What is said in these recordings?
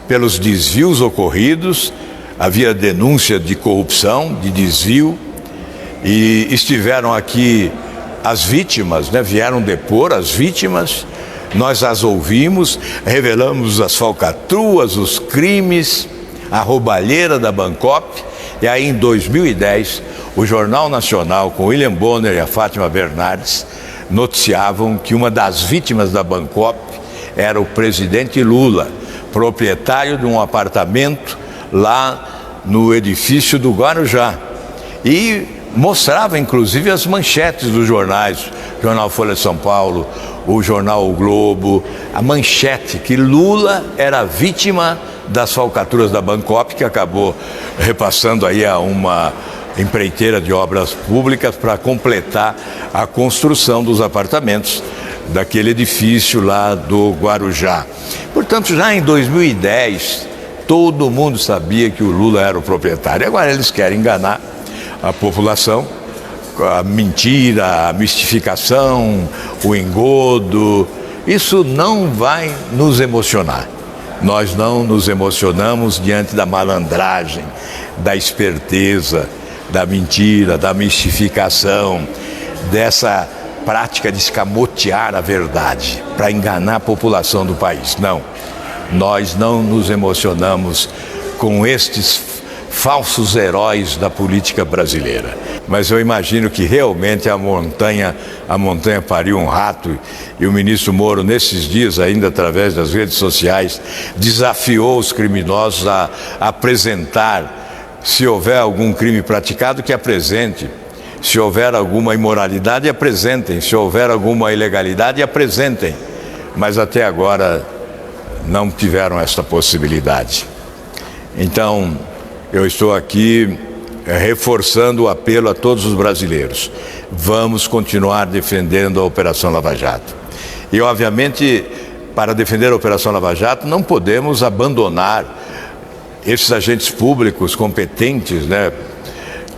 pelos desvios ocorridos, havia denúncia de corrupção, de desvio, e estiveram aqui as vítimas, né? Vieram depor as vítimas, nós as ouvimos, revelamos as falcatruas, os crimes, a roubalheira da Bancopp. E aí em 2010, o Jornal Nacional, com William Bonner e a Fátima Bernardes, noticiavam que uma das vítimas da Bancopp era o presidente Lula, proprietário de um apartamento lá no edifício do Guarujá. E mostrava inclusive as manchetes dos jornais, o jornal Folha de São Paulo, o jornal O Globo, a manchete que Lula era vítima das falcatruas da Bancopp, que acabou repassando aí a uma empreiteira de obras públicas para completar a construção dos apartamentos daquele edifício lá do Guarujá. Portanto, já em 2010, todo mundo sabia que o Lula era o proprietário. Agora eles querem enganar a população, a mentira, a mistificação, o engodo. Isso não vai nos emocionar. Nós não nos emocionamos diante da malandragem, da esperteza, da mentira, da mistificação, dessa prática de escamotear a verdade para enganar a população do país. Não, nós não nos emocionamos com estes falsos heróis da política brasileira. Mas eu imagino que realmente a montanha pariu um rato, e o ministro Moro, nesses dias, ainda através das redes sociais, desafiou os criminosos a apresentar, se houver algum crime praticado, que apresente. Se houver alguma imoralidade, apresentem. Se houver alguma ilegalidade, apresentem. Mas até agora não tiveram esta possibilidade. Então, eu estou aqui reforçando o apelo a todos os brasileiros. Vamos continuar defendendo a Operação Lava Jato. E, obviamente, para defender a Operação Lava Jato, não podemos abandonar esses agentes públicos competentes, né?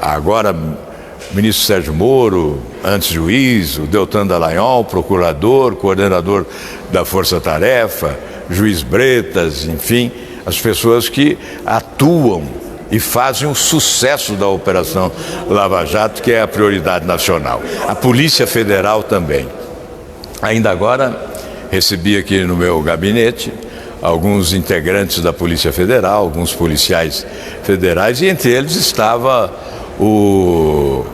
Agora, o ministro Sérgio Moro, antes juiz, o Deltan Dallagnol, procurador, coordenador da Força Tarefa, juiz Bretas, enfim, as pessoas que atuam e fazem o sucesso da Operação Lava Jato, que é a prioridade nacional. A Polícia Federal também. Ainda agora, recebi aqui no meu gabinete alguns integrantes da Polícia Federal, alguns policiais federais, e entre eles estava o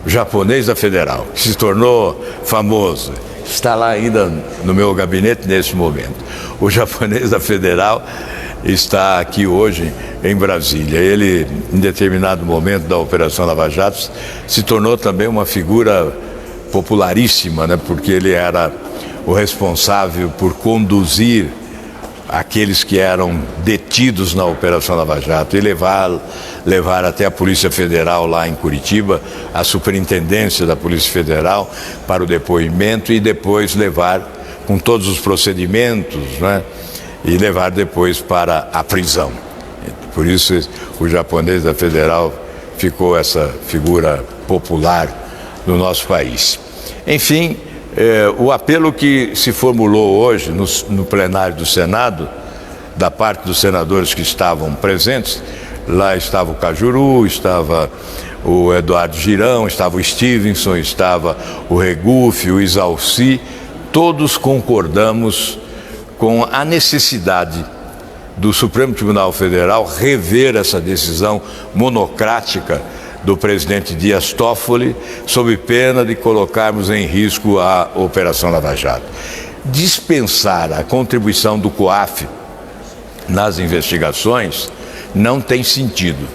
japonês da Federal, que se tornou famoso. Está lá ainda no meu gabinete nesse momento. O japonês da Federal está aqui hoje em Brasília. Ele, em determinado momento da Operação Lava Jato, se tornou também uma figura popularíssima, né? Porque ele era o responsável por conduzir aqueles que eram detidos na Operação Lava Jato e levar até a Polícia Federal lá em Curitiba, a superintendência da Polícia Federal, para o depoimento, e depois levar com todos os procedimentos, né? E levar depois para a prisão. Por isso o japonês da Federal ficou essa figura popular no nosso país. Enfim, o apelo que se formulou hoje no plenário do Senado, da parte dos senadores que estavam presentes, lá estava o Cajuru, estava o Eduardo Girão, estava o Stevenson, estava o Regufe, o Isalci, todos concordamos com a necessidade do Supremo Tribunal Federal rever essa decisão monocrática do presidente Dias Toffoli, sob pena de colocarmos em risco a Operação Lava Jato. Dispensar a contribuição do COAF nas investigações não tem sentido.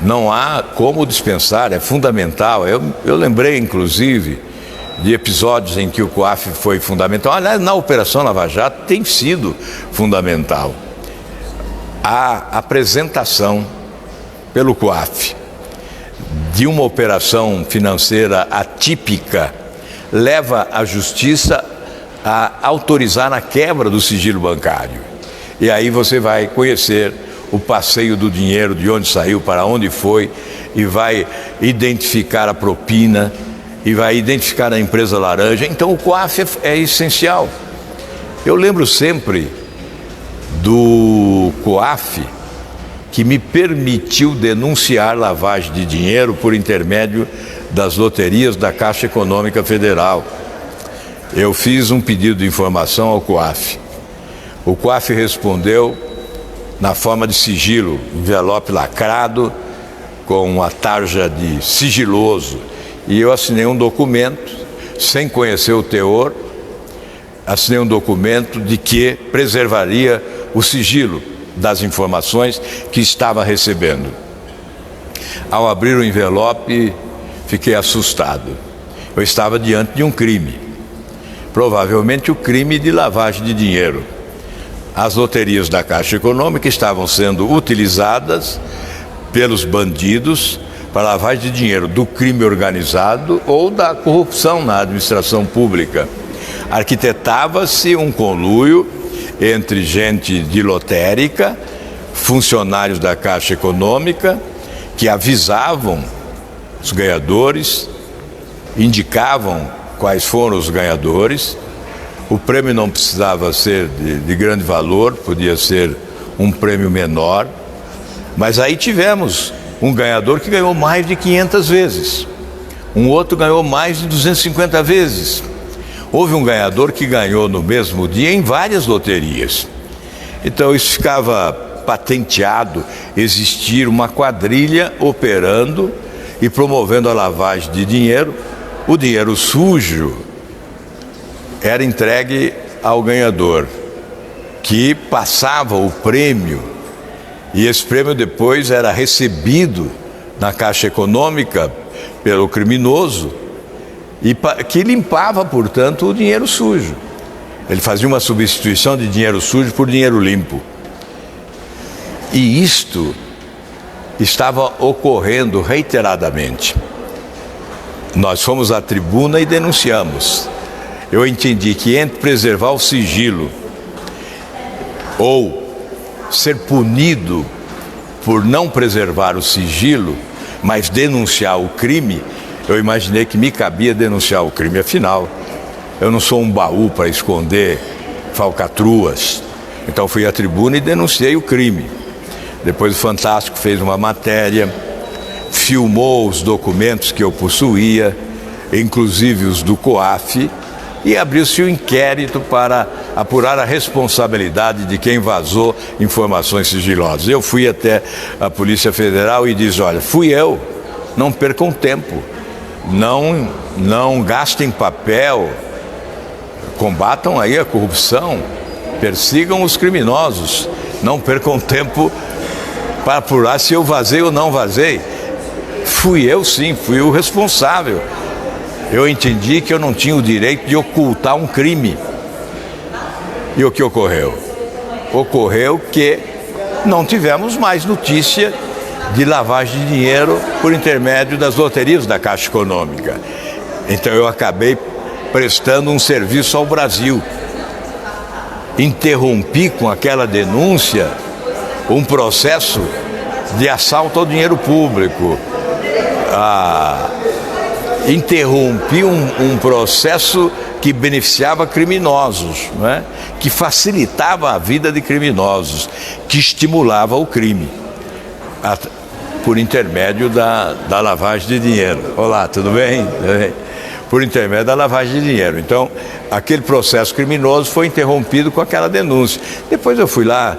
Não há como dispensar, é fundamental. Eu lembrei, inclusive, de episódios em que o COAF foi fundamental. Aliás, na Operação Lava Jato tem sido fundamental. A apresentação pelo COAF de uma operação financeira atípica leva a Justiça a autorizar a quebra do sigilo bancário. E aí você vai conhecer o passeio do dinheiro, de onde saiu, para onde foi, e vai identificar a propina, e vai identificar a empresa laranja. Então o COAF é essencial. Eu lembro sempre do COAF que me permitiu denunciar lavagem de dinheiro por intermédio das loterias da Caixa Econômica Federal. Eu fiz um pedido de informação ao COAF. O COAF respondeu na forma de sigilo, envelope lacrado, com uma tarja de sigiloso. E eu assinei um documento, sem conhecer o teor, assinei um documento de que preservaria o sigilo das informações que estava recebendo. Ao abrir o envelope, fiquei assustado. Eu estava diante de um crime, provavelmente o crime de lavagem de dinheiro. As loterias da Caixa Econômica estavam sendo utilizadas pelos bandidos para lavagem de dinheiro do crime organizado ou da corrupção na administração pública. Arquitetava-se um conluio entre gente de lotérica, funcionários da Caixa Econômica, que avisavam os ganhadores, indicavam quais foram os ganhadores. O prêmio não precisava ser de grande valor, podia ser um prêmio menor, mas aí tivemos um ganhador que ganhou mais de 500 vezes, um outro ganhou mais de 250 vezes. Houve um ganhador que ganhou no mesmo dia em várias loterias. Então isso ficava patenteado, existir uma quadrilha operando e promovendo a lavagem de dinheiro. O dinheiro sujo era entregue ao ganhador, que passava o prêmio, e esse prêmio depois era recebido na Caixa Econômica pelo criminoso, e que limpava, portanto, o dinheiro sujo. Ele fazia uma substituição de dinheiro sujo por dinheiro limpo. E isto estava ocorrendo reiteradamente. Nós fomos à tribuna e denunciamos. Eu entendi que entre preservar o sigilo ou ser punido por não preservar o sigilo, mas denunciar o crime, eu imaginei que me cabia denunciar o crime. Afinal, eu não sou um baú para esconder falcatruas. Então fui à tribuna e denunciei o crime. Depois o Fantástico fez uma matéria, filmou os documentos que eu possuía, inclusive os do COAF, e abriu-se um inquérito para apurar a responsabilidade de quem vazou informações sigilosas. Eu fui até a Polícia Federal e disse: olha, fui eu, não percam tempo, não gastem papel, combatam aí a corrupção, persigam os criminosos, não percam tempo para apurar se eu vazei ou não vazei. Fui eu sim, fui o responsável. Eu entendi que eu não tinha o direito de ocultar um crime. E o que ocorreu? Ocorreu que não tivemos mais notícia de lavagem de dinheiro por intermédio das loterias da Caixa Econômica. Então eu acabei prestando um serviço ao Brasil. Interrompi com aquela denúncia um processo de assalto ao dinheiro público. Interrompi um processo que beneficiava criminosos, né? Que facilitava a vida de criminosos, que estimulava o crime, por intermédio da lavagem de dinheiro. Olá, tudo bem? Por intermédio da lavagem de dinheiro. Então, aquele processo criminoso foi interrompido com aquela denúncia. Depois eu fui lá,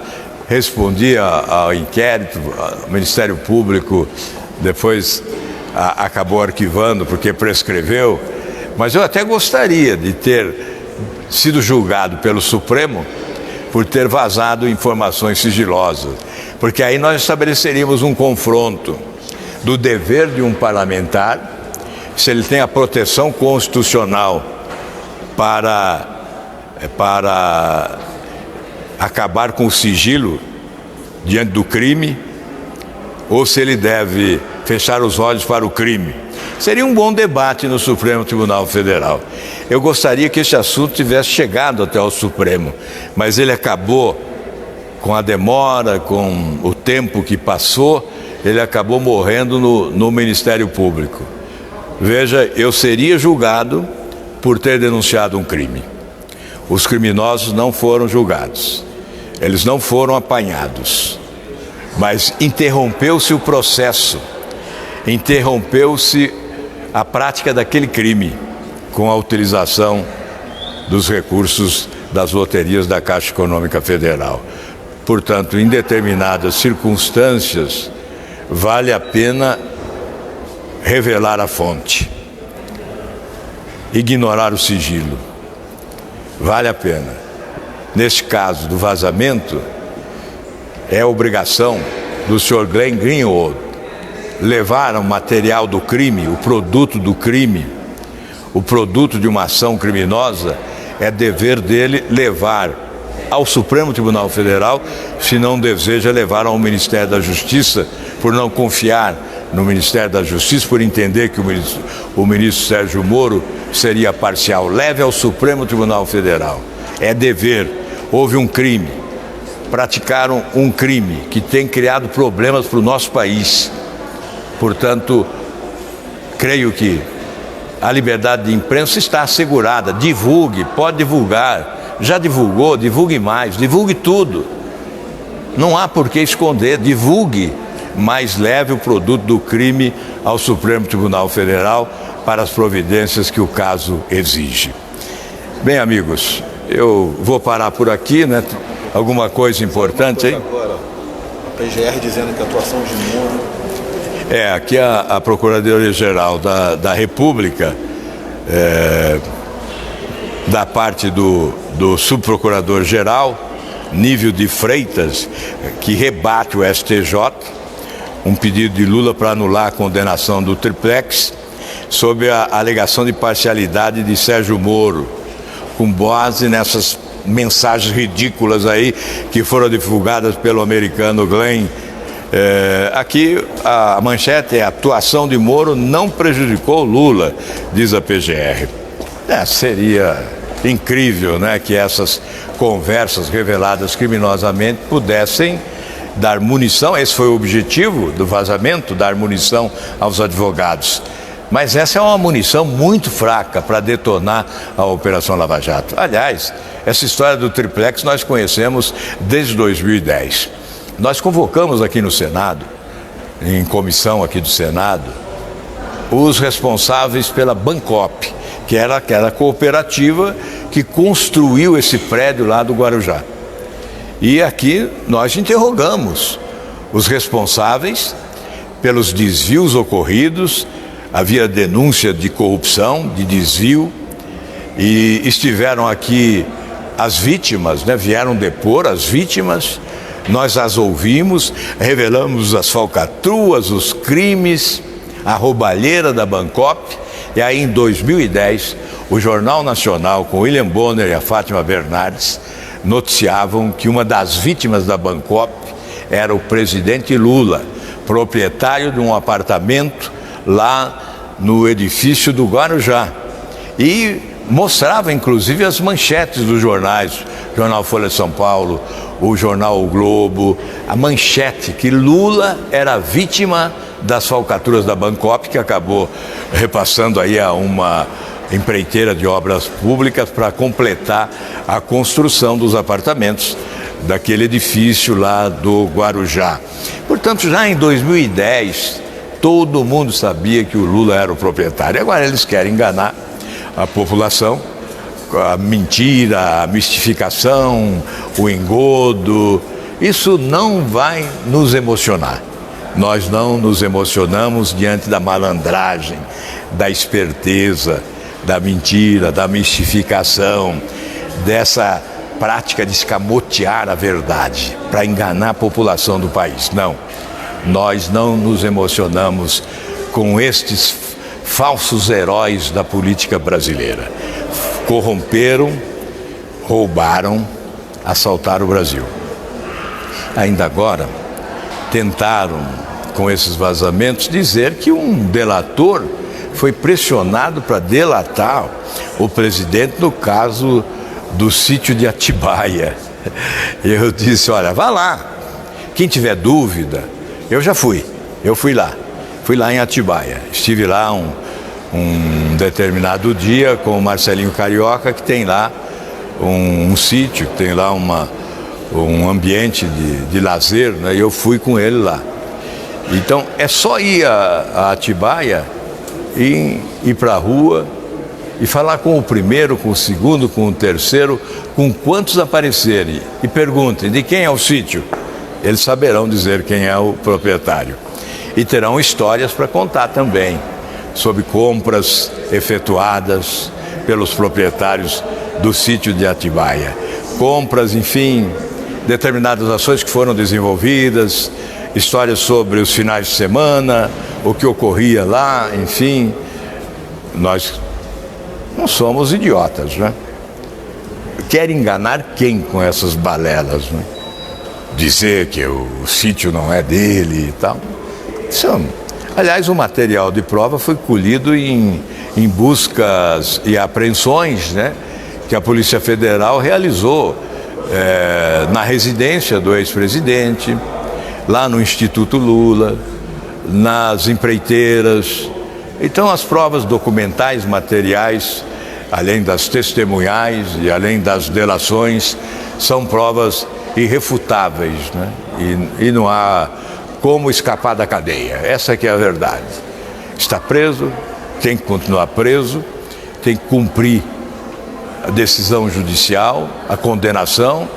respondi ao inquérito, ao Ministério Público, depois acabou arquivando porque prescreveu, mas eu até gostaria de ter sido julgado pelo Supremo por ter vazado informações sigilosas, porque aí nós estabeleceríamos um confronto do dever de um parlamentar, se ele tem a proteção constitucional para acabar com o sigilo diante do crime, ou se ele deve fechar os olhos para o crime. Seria um bom debate no Supremo Tribunal Federal. Eu gostaria que esse assunto tivesse chegado até o Supremo, mas ele acabou, com a demora, com o tempo que passou, ele acabou morrendo no Ministério Público. Veja, eu seria julgado por ter denunciado um crime. Os criminosos não foram julgados. Eles não foram apanhados, mas interrompeu-se o processo, interrompeu-se a prática daquele crime com a utilização dos recursos das loterias da Caixa Econômica Federal. Portanto, em determinadas circunstâncias, vale a pena revelar a fonte, ignorar o sigilo. Vale a pena. Neste caso do vazamento, é obrigação do Sr. Glenn Greenwald levar o material do crime, o produto do crime, o produto de uma ação criminosa, é dever dele levar ao Supremo Tribunal Federal, se não deseja levar ao Ministério da Justiça, por não confiar no Ministério da Justiça, por entender que o ministro Sérgio Moro seria parcial. Leve ao Supremo Tribunal Federal. É dever. Houve um crime. Praticaram um crime que tem criado problemas para o nosso país. Portanto, creio que a liberdade de imprensa está assegurada. Divulgue, pode divulgar. Já divulgou, divulgue mais, divulgue tudo. Não há por que esconder, divulgue, mas leve o produto do crime ao Supremo Tribunal Federal para as providências que o caso exige. Bem, amigos, eu vou parar por aqui, né? Alguma coisa importante aí? Agora, a PGR dizendo que a atuação de Moro... Aqui a Procuradoria-Geral da República, da parte do Subprocurador-Geral, Nível de Freitas, que rebate o STJ, um pedido de Lula para anular a condenação do triplex, sob a alegação de parcialidade de Sérgio Moro, com base nessas mensagens ridículas aí que foram divulgadas pelo americano Glenn. Aqui a manchete é: a atuação de Moro não prejudicou Lula, diz a PGR. Seria incrível, né, que essas conversas reveladas criminosamente pudessem dar munição. Esse foi o objetivo do vazamento, dar munição aos advogados. Mas essa é uma munição muito fraca para detonar a Operação Lava Jato. Aliás, essa história do triplex nós conhecemos desde 2010. Nós convocamos aqui no Senado, em comissão aqui do Senado, os responsáveis pela Bancop, que era aquela cooperativa que construiu esse prédio lá do Guarujá. E aqui nós interrogamos os responsáveis pelos desvios ocorridos. Havia denúncia de corrupção, de desvio, e estiveram aqui as vítimas, né? Vieram depor as vítimas, nós as ouvimos, revelamos as falcatruas, os crimes, a roubalheira da Bancop. E aí, em 2010, o Jornal Nacional, com William Bonner e a Fátima Bernardes, noticiavam que uma das vítimas da Bancop era o presidente Lula, proprietário de um apartamento lá no edifício do Guarujá. E mostrava, inclusive, as manchetes dos jornais, Jornal Folha de São Paulo, o Jornal O Globo, a manchete que Lula era vítima das falcatruas da Bancop, que acabou repassando aí a uma empreiteira de obras públicas para completar a construção dos apartamentos daquele edifício lá do Guarujá. Portanto, já em 2010, todo mundo sabia que o Lula era o proprietário. Agora eles querem enganar a população, a mentira, a mistificação, o engodo. Isso não vai nos emocionar. Nós não nos emocionamos diante da malandragem, da esperteza, da mentira, da mistificação, dessa prática de escamotear a verdade para enganar a população do país. Não, nós não nos emocionamos com estes falsos heróis da política brasileira. Corromperam, roubaram, assaltaram o Brasil. Ainda agora, tentaram, com esses vazamentos, dizer que um delator foi pressionado para delatar o presidente no caso do sítio de Atibaia. Eu disse, olha, vá lá, quem tiver dúvida, eu já fui, eu fui lá em Atibaia, estive lá um determinado dia com o Marcelinho Carioca, que tem lá um sítio, tem lá um ambiente de lazer, né? E eu fui com ele lá. Então é só ir a Atibaia e ir para a rua e falar com o primeiro, com o segundo, com o terceiro, com quantos aparecerem, e perguntem de quem é o sítio. Eles saberão dizer quem é o proprietário. E terão histórias para contar também sobre compras efetuadas pelos proprietários do sítio de Atibaia. Compras, enfim, determinadas ações que foram desenvolvidas, histórias sobre os finais de semana, o que ocorria lá, enfim. Nós não somos idiotas, né? Quer enganar quem com essas balelas, né? Dizer que o sítio não é dele e tal. Aliás, o material de prova foi colhido em buscas e apreensões, né, que a Polícia Federal realizou na residência do ex-presidente, lá no Instituto Lula, nas empreiteiras. Então, as provas documentais, materiais, além das testemunhais e além das delações, são provas irrefutáveis, né? E não há como escapar da cadeia. Essa que é a verdade. Está preso, tem que continuar preso, tem que cumprir a decisão judicial, a condenação,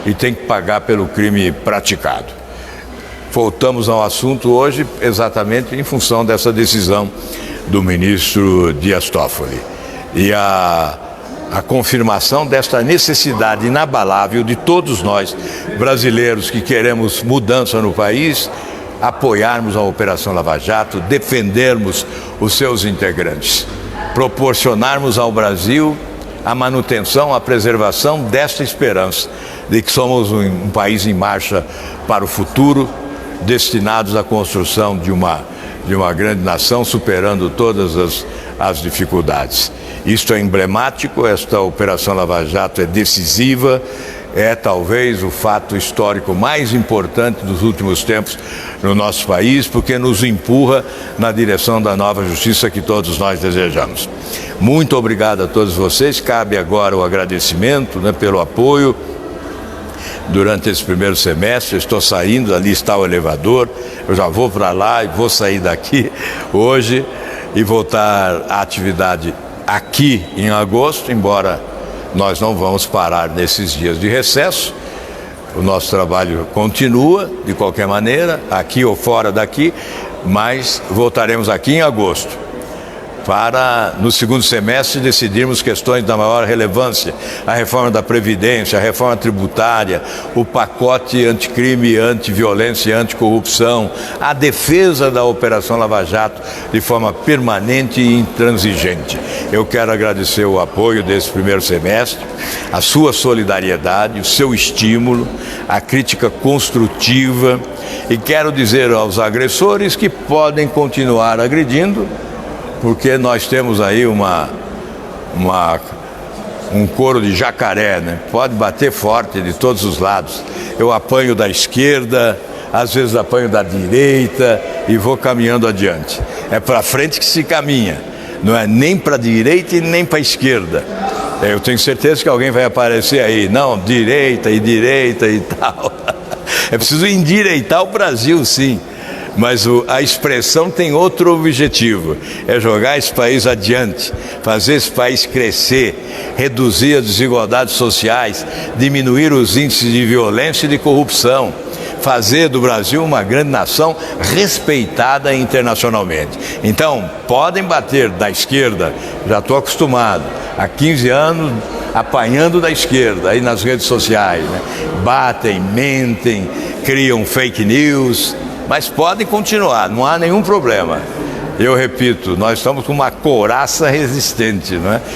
e tem que pagar pelo crime praticado. Voltamos ao assunto hoje exatamente em função dessa decisão do ministro Dias Toffoli e a confirmação desta necessidade inabalável de todos nós brasileiros que queremos mudança no país, apoiarmos a Operação Lava Jato, defendermos os seus integrantes, proporcionarmos ao Brasil a manutenção, a preservação desta esperança de que somos um país em marcha para o futuro, destinados à construção de uma grande nação, superando todas as dificuldades. Isto é emblemático, esta Operação Lava Jato é decisiva, é talvez o fato histórico mais importante dos últimos tempos no nosso país, porque nos empurra na direção da nova justiça que todos nós desejamos. Muito obrigado a todos vocês, cabe agora o agradecimento, né, pelo apoio durante esse primeiro semestre. Eu estou saindo, ali está o elevador, eu já vou para lá e vou sair daqui hoje e voltar à atividade aqui em agosto, embora nós não vamos parar nesses dias de recesso. O nosso trabalho continua, de qualquer maneira, aqui ou fora daqui, mas voltaremos aqui em agosto para, no segundo semestre, decidirmos questões da maior relevância: a reforma da Previdência, a reforma tributária, o pacote anticrime, antiviolência e anticorrupção, a defesa da Operação Lava Jato de forma permanente e intransigente. Eu quero agradecer o apoio desse primeiro semestre, a sua solidariedade, o seu estímulo, a crítica construtiva, e quero dizer aos agressores que podem continuar agredindo, porque nós temos aí um couro de jacaré, né? Pode bater forte de todos os lados. Eu apanho da esquerda, às vezes apanho da direita e vou caminhando adiante. É para frente que se caminha, não é nem para a direita e nem para a esquerda. Eu tenho certeza que alguém vai aparecer aí, não, direita e tal. É preciso endireitar o Brasil, sim. Mas a expressão tem outro objetivo: é jogar esse país adiante, fazer esse país crescer, reduzir as desigualdades sociais, diminuir os índices de violência e de corrupção, fazer do Brasil uma grande nação respeitada internacionalmente. Então, podem bater da esquerda, já estou acostumado, há 15 anos apanhando da esquerda, aí nas redes sociais, né? Batem, mentem, criam fake news, mas podem continuar, não há nenhum problema. Eu repito, nós estamos com uma couraça resistente, não é?